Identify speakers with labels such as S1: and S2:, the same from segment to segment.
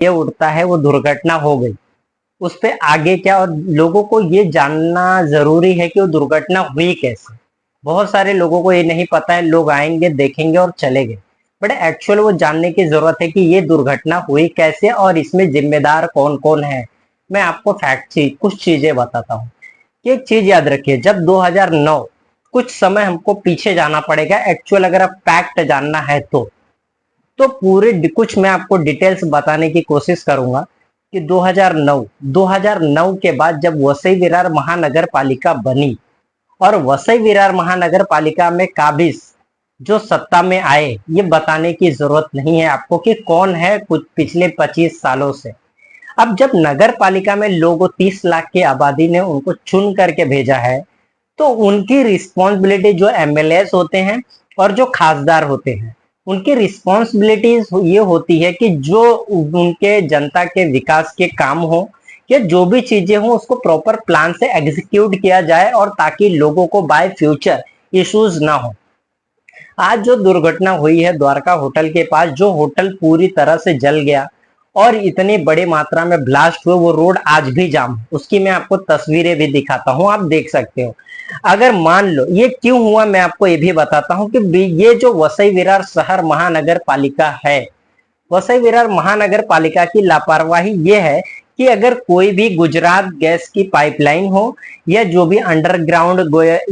S1: ये उठता है वो दुर्घटना हो गई, उस पे आगे क्या, और लोगों को ये जानना जरूरी है कि वो दुर्घटना हुई कैसे। बहुत सारे लोगों को ये नहीं पता है, लोग आएंगे देखेंगे और चले गए, बट एक्चुअल वो जानने की जरूरत है कि ये दुर्घटना हुई कैसे और इसमें जिम्मेदार कौन कौन है। मैं आपको कुछ चीजें बताता हूँ कि एक चीज याद रखिए, जब 2009, कुछ समय हमको पीछे जाना पड़ेगा एक्चुअल, अगर आप फैक्ट जानना है तो पूरे कुछ मैं आपको डिटेल्स बताने की कोशिश करूंगा कि 2009 के बाद जब वसई विरार महानगर पालिका बनी और वसई विरार महानगर पालिका में काबिज जो सत्ता में आए, ये बताने की जरूरत नहीं है आपको कि कौन है कुछ पिछले 25 सालों से। अब जब नगर पालिका में लोगों 30 लाख की आबादी ने उनको चुन करके भेजा है, तो उनकी रिस्पॉन्सिबिलिटी, जो एमएलए होते हैं और जो खासदार होते हैं, उनकी रिस्पॉन्सिबिलिटीज ये होती है कि जो उनके जनता के विकास के काम हो या जो भी चीजें हो उसको प्रॉपर प्लान से एग्जीक्यूट किया जाए, और ताकि लोगों को बाय फ्यूचर इश्यूज ना हो। आज जो दुर्घटना हुई है द्वारका होटल के पास, जो होटल पूरी तरह से जल गया और इतनी बड़ी मात्रा में ब्लास्ट हुए, वो रोड आज भी जाम है, उसकी मैं आपको तस्वीरें भी दिखाता हूं, आप देख सकते हो। अगर मान लो ये क्यों हुआ, मैं आपको ये भी बताता हूं कि ये जो वसई विरार शहर महानगर पालिका है, वसई विरार महानगर पालिका की लापरवाही ये है कि अगर कोई भी गुजरात गैस की पाइपलाइन हो या जो भी अंडरग्राउंड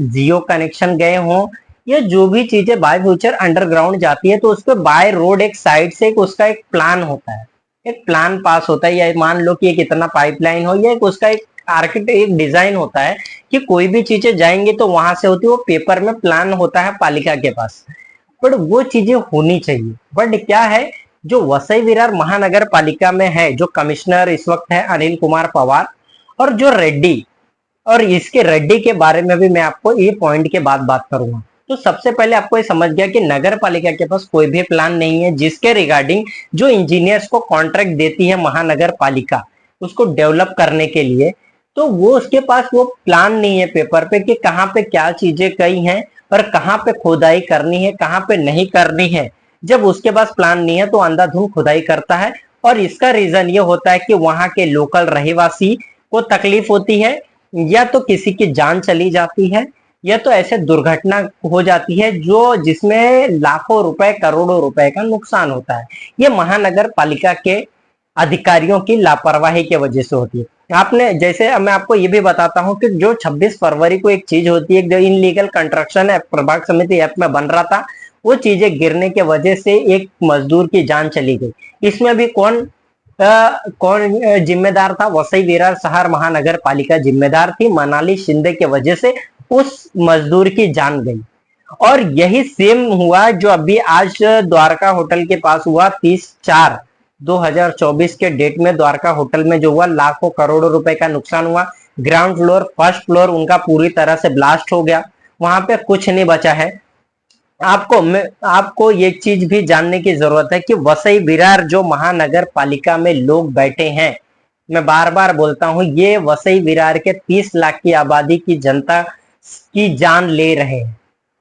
S1: जियो कनेक्शन गए हो या जो भी चीजें बाय फ्यूचर अंडरग्राउंड जाती है, तो उस पर बाय रोड एक साइड से उसका एक प्लान होता है, एक प्लान पास होता है, या मान लो कि एक इतना पाइपलाइन हो, या एक उसका एक आर्किटेक्ट एक डिजाइन होता है कि कोई भी चीजें जाएंगे तो वहां से होती है, वो पेपर में प्लान होता है पालिका के पास। बट वो चीजें होनी चाहिए, बट क्या है, जो वसई विरार महानगर पालिका में है, जो कमिश्नर इस वक्त है अनिल कुमार पवार, और जो रेड्डी, और इसके रेड्डी के बारे में भी मैं आपको ये पॉइंट के बाद बात करूंगा। तो सबसे पहले आपको ये समझ गया कि नगर पालिका के पास कोई भी प्लान नहीं है, जिसके रिगार्डिंग जो इंजीनियर्स को कॉन्ट्रैक्ट देती है महानगर पालिका उसको डेवलप करने के लिए, तो वो उसके पास वो प्लान नहीं है पेपर पे कि कहाँ पे क्या चीजें कही हैं और कहाँ पे खुदाई करनी है कहाँ पे नहीं करनी है। जब उसके पास प्लान नहीं है तो अंधाधुंध खुदाई करता है, और इसका रीजन ये होता है कि वहां के लोकल रहवासी को तकलीफ होती है, या तो किसी की जान चली जाती है, या तो ऐसे दुर्घटना हो जाती है जो जिसमें लाखों रुपए करोड़ों रुपए का नुकसान होता है। ये महानगर पालिका के अधिकारियों की लापरवाही की वजह से होती है। आपने जैसे, मैं आपको ये भी बताता हूं कि जो 26 फरवरी को एक चीज होती है, जो इनलीगल कंस्ट्रक्शन प्रभाग समिति ऐप में बन रहा था, वो चीजें गिरने के वजह से एक मजदूर की जान चली गई। इसमें भी कौन जिम्मेदार था? वसई विरार शहर महानगर पालिका जिम्मेदार थी, मनाली शिंदे के वजह से उस मजदूर की जान गई। और यही सेम हुआ जो अभी आज द्वारका होटल के पास हुआ, 30/4/2024 के डेट में द्वारका होटल में जो हुआ, लाखों करोड़ों रुपए का नुकसान हुआ। ग्राउंड फ्लोर, फर्स्ट फ्लोर उनका पूरी तरह से ब्लास्ट हो गया, वहां पे कुछ नहीं बचा है। आपको ये चीज भी जानने की जरूरत है कि वसई विरार जो महानगर पालिका में लोग बैठे हैं, मैं बार बार बोलता हूं, ये वसई विरार के 30 लाख की आबादी की जनता की जान ले रहे हैं।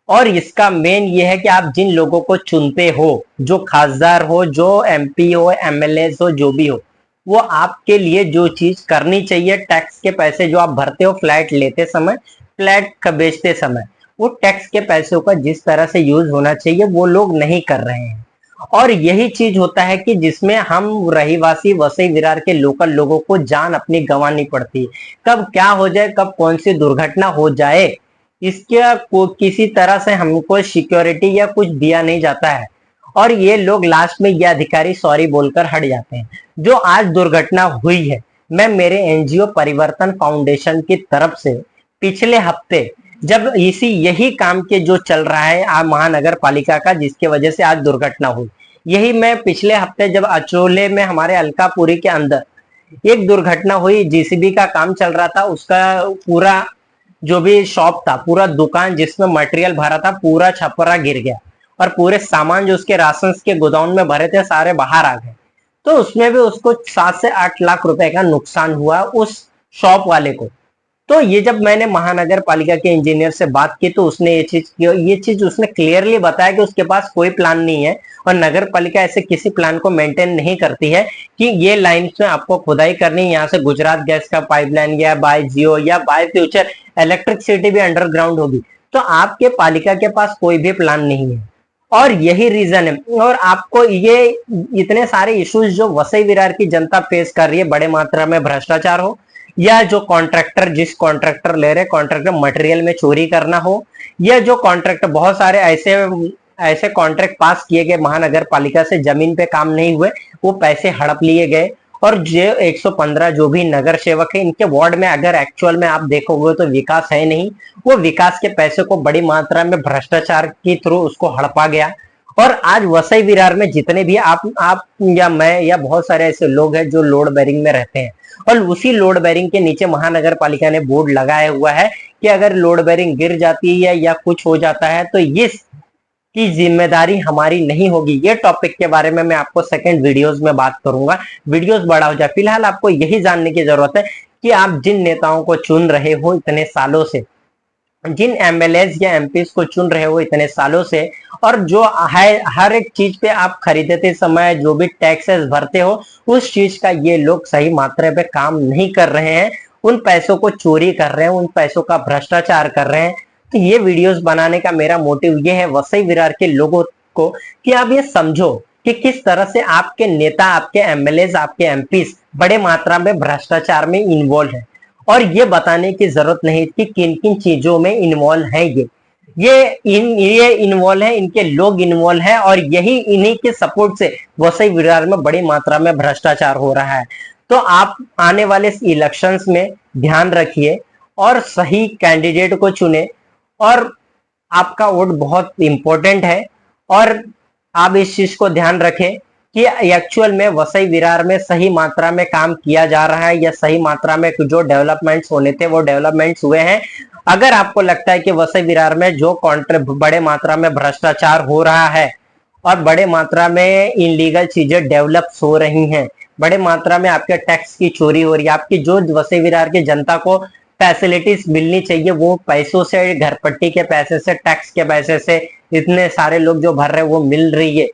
S1: और इसका मेन ये है कि आप जिन लोगों को चुनते हो, जो खासदार हो, जो एमपी हो, एमएलए हो, जो भी हो, वो आपके लिए जो चीज करनी चाहिए, टैक्स के पैसे जो आप भरते हो फ्लैट लेते समय, फ्लैट बेचते समय, वो टैक्स के पैसों का जिस तरह से यूज होना चाहिए वो लोग नहीं कर रहे हैं। और यही चीज होता है कि जिसमें हम रहीवासी वसई विरार के लोकल लोगों को जान अपनी गंवानी पड़ती है। कब क्या हो जाए, कब कौन सी दुर्घटना हो जाए, इसका को किसी तरह से हमको सिक्योरिटी या कुछ दिया नहीं जाता है, और ये लोग लास्ट में ये अधिकारी सॉरी बोलकर हट जाते हैं। जो आज दुर्घटना हुई है, मैं मेरे एनजीओ परिवर्तन फाउंडेशन की तरफ से पिछले हफ्ते, जब यही काम के जो चल रहा है महानगर पालिका का, जिसके वजह से आज दुर्घटना हुई, यही मैं पिछले हफ्ते जब अचोले में हमारे अलकापुरी के अंदर एक दुर्घटना हुई, जीसीबी का काम चल रहा था, उसका पूरा जो भी शॉप था, पूरा दुकान जिसमें मटेरियल भरा था, पूरा छपरा गिर गया, और पूरे सामान जो उसके राशन के गोदाउन में भरे थे सारे बाहर आ गए। तो उसमें भी उसको 7 से 8 लाख रुपए का नुकसान हुआ उस शॉप वाले को। तो ये जब मैंने महानगर पालिका के इंजीनियर से बात की तो उसने ये चीज उसने क्लियरली बताया कि उसके पास कोई प्लान नहीं है और नगर पालिका ऐसे किसी प्लान को मेंटेन नहीं करती है कि ये लाइन में आपको खुदाई करनी है, यहाँ से गुजरात गैस का पाइपलाइन या बाय जियो या बाय फ्यूचर इलेक्ट्रिसिटी भी अंडरग्राउंड होगी। तो आपके पालिका के पास कोई भी प्लान नहीं है और यही रीजन है। और आपको ये इतने सारे इश्यूज जो वसई विरार की जनता फेस कर रही है, बड़े मात्रा में भ्रष्टाचार हो या जो कॉन्ट्रैक्टर जिस कॉन्ट्रैक्टर ले रहे कॉन्ट्रैक्टर मटेरियल में चोरी करना हो, या जो कॉन्ट्रैक्टर बहुत सारे ऐसे ऐसे कॉन्ट्रैक्ट पास किए गए महानगर पालिका से, जमीन पे काम नहीं हुए, वो पैसे हड़प लिए गए। और जो 115 जो भी नगर सेवक है इनके वार्ड में अगर एक्चुअल में आप देखोगे तो विकास है नहीं, वो विकास के पैसे को बड़ी मात्रा में भ्रष्टाचार के थ्रू उसको हड़पा गया। और आज वसई विरार में जितने भी आप या मैं या बहुत सारे ऐसे लोग हैं जो लोड बेरिंग में रहते हैं, और उसी लोड बेरिंग के नीचे महानगर पालिका ने बोर्ड लगाया हुआ है कि अगर लोड बेरिंग गिर जाती है या कुछ हो जाता है तो इस की जिम्मेदारी हमारी नहीं होगी। ये टॉपिक के बारे में मैं आपको सेकंड वीडियोस में बात करूंगा, वीडियोस बड़ा हो जाए। फिलहाल आपको यही जानने की जरूरत है कि आप जिन नेताओं को चुन रहे हो इतने सालों से, जिन एमएलएज या एमपीज को चुन रहे हो इतने सालों से, और जो हर एक चीज पे आप खरीदते समय जो भी टैक्सेस भरते हो उस चीज का ये लोग सही मात्रा पे काम नहीं कर रहे हैं, उन पैसों को चोरी कर रहे हैं, उन पैसों का भ्रष्टाचार कर रहे हैं। तो ये वीडियोस बनाने का मेरा मोटिव ये है वसई विरार के लोगों को कि आप ये समझो कि किस तरह से आपके नेता, आपके एमएलए, आपके एमपीज बड़े मात्रा में भ्रष्टाचार में इन्वॉल्व है। और ये बताने की जरूरत नहीं कि किन किन चीजों में इन्वॉल्व है। ये इन्वॉल्व है, इनके लोग इन्वॉल्व है, और यही इन्हीं के सपोर्ट से वसई विरार में बड़ी मात्रा में भ्रष्टाचार हो रहा है। तो आप आने वाले इलेक्शंस में ध्यान रखिए और सही कैंडिडेट को चुने, और आपका वोट बहुत इंपॉर्टेंट है। और आप इस चीज को ध्यान रखें कि एक्चुअल में वसई विरार में सही मात्रा में काम किया जा रहा है या सही मात्रा में जो डेवलपमेंट्स होने थे वो डेवलपमेंट्स हुए हैं। अगर आपको लगता है कि वसई विरार में जो बड़े मात्रा में भ्रष्टाचार हो रहा है और बड़े मात्रा में इनलीगल चीजें डेवलप हो रही हैं, बड़े मात्रा में आपके टैक्स की चोरी हो रही है, आपकी जो वसई विरार की जनता को फैसिलिटीज मिलनी चाहिए वो पैसों से, घर पट्टी के पैसे से, टैक्स के पैसे से इतने सारे लोग जो भर रहे हैं वो मिल रही है,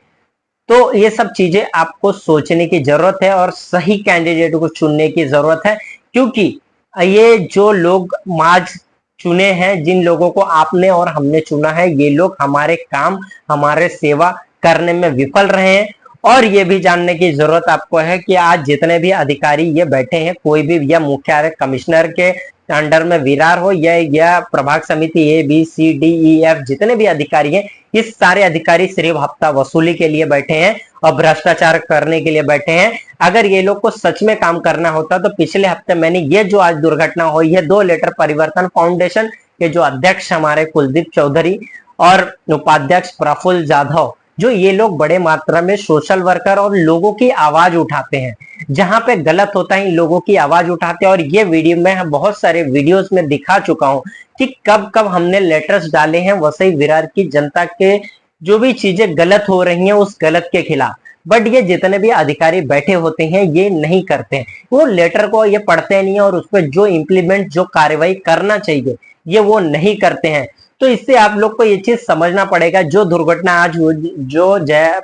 S1: तो ये सब चीजें आपको सोचने की जरूरत है और सही कैंडिडेट को चुनने की जरूरत है। क्योंकि ये जो लोग आज चुने हैं, जिन लोगों को आपने और हमने चुना है, ये लोग हमारे काम, हमारे सेवा करने में विफल रहे हैं। और ये भी जानने की जरूरत आपको है कि आज जितने भी अधिकारी ये बैठे हैं, कोई भी या मुख्य कमिश्नर के अंडर में विरार हो या प्रभाग समिति ABCDEF जितने भी अधिकारी हैं, इस सारे अधिकारी सिर्फ हफ्ता वसूली के लिए बैठे हैं और भ्रष्टाचार करने के लिए बैठे हैं। अगर ये लोग को सच में काम करना होता तो पिछले हफ्ते मैंने ये जो आज दुर्घटना हुई है, 2 लेटर परिवर्तन फाउंडेशन के जो अध्यक्ष हमारे कुलदीप चौधरी और उपाध्यक्ष प्रफुल्ल जाधव, जो ये लोग बड़े मात्रा में सोशल वर्कर और लोगों की आवाज उठाते हैं, जहां पे गलत होता है इन लोगों की आवाज उठाते हैं। और ये वीडियो में बहुत सारे वीडियोस में दिखा चुका हूं कि कब कब हमने लेटर्स डाले हैं वसई विरार की जनता के जो भी चीजें गलत हो रही हैं उस गलत के खिलाफ। बट ये जितने भी अधिकारी बैठे होते हैं ये नहीं करते हैं, वो लेटर को ये पढ़ते नहीं है और उस पर जो इम्प्लीमेंट, जो कार्रवाई करना चाहिए ये वो नहीं करते हैं। तो इससे आप लोग को ये चीज समझना पड़ेगा, जो दुर्घटना आज जो जय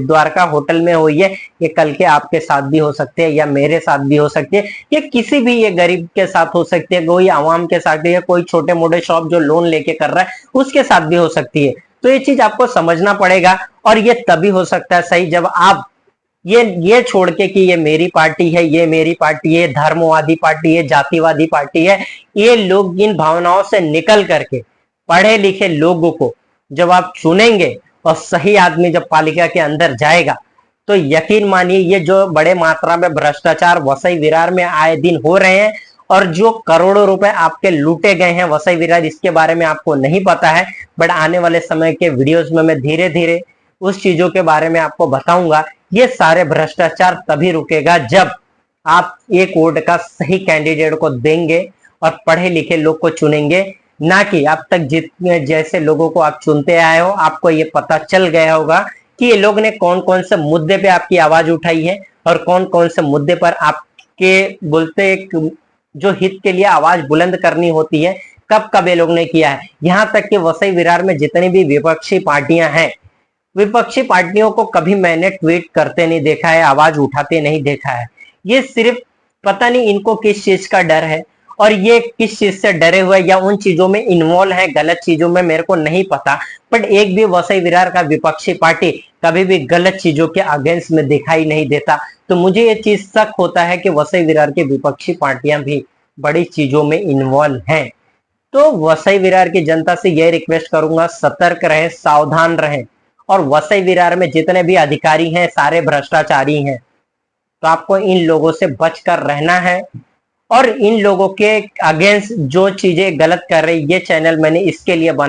S1: द्वारका होटल में हुई है, ये कल के आपके साथ भी हो सकते हैं या मेरे साथ भी हो सकती है, ये किसी भी ये गरीब के साथ हो सकती है, कोई आवाम के साथ भी है, कोई छोटे मोटे शॉप जो लोन लेके कर रहा है उसके साथ भी हो सकती है। तो ये चीज आपको समझना पड़ेगा। और ये तभी हो सकता है सही जब आप ये छोड़ के कि ये मेरी पार्टी है, ये मेरी पार्टी है, धर्मवादी पार्टी है, जातिवादी पार्टी है, ये लोग इन भावनाओं से निकल करके पढ़े लिखे लोगों को जब आप चुनेंगे और सही आदमी जब पालिका के अंदर जाएगा तो यकीन मानिए ये जो बड़े मात्रा में भ्रष्टाचार वसई विरार में आए दिन हो रहे हैं और जो करोड़ों रुपए आपके लूटे गए हैं वसई विरार, इसके बारे में आपको नहीं पता है। बट आने वाले समय के वीडियोस में मैं धीरे धीरे उस चीजों के बारे में आपको बताऊंगा। ये सारे भ्रष्टाचार तभी रुकेगा जब आप एक वोट का सही कैंडिडेट को देंगे और पढ़े लिखे लोग को चुनेंगे, ना कि अब तक जितने जैसे लोगों को आप चुनते आए हो। आपको ये पता चल गया होगा कि ये लोग ने कौन कौन से मुद्दे पे आपकी आवाज उठाई है और कौन कौन से मुद्दे पर आपके बोलते एक जो हित के लिए आवाज बुलंद करनी होती है, कब कब ये लोग ने किया है। यहाँ तक कि वसई विरार में जितनी भी विपक्षी पार्टियां हैं, विपक्षी पार्टियों को कभी मैंने ट्वीट करते नहीं देखा है, आवाज उठाते नहीं देखा है। ये सिर्फ पता नहीं इनको किस चीज का डर है और ये किस चीज से डरे हुए या उन चीजों में इन्वॉल्व है, गलत चीजों में, मेरे को नहीं पता। बट एक भी वसई विरार का विपक्षी पार्टी कभी भी गलत चीजों के अगेंस्ट में दिखाई नहीं देता। तो मुझे ये चीज शक होता है कि वसई विरार की विपक्षी पार्टियां भी बड़ी चीजों में इन्वॉल्व हैं। तो वसई विरार की जनता से यह रिक्वेस्ट करूंगा, सतर्क रहें, सावधान रहें। और वसई विरार में जितने भी अधिकारी हैं सारे भ्रष्टाचारी हैं, तो आपको इन लोगों से बचकर रहना है। और इन लोगों के अगेंस्ट जो चीजें गलत कर रही, ये चैनल मैंने इसके लिए बना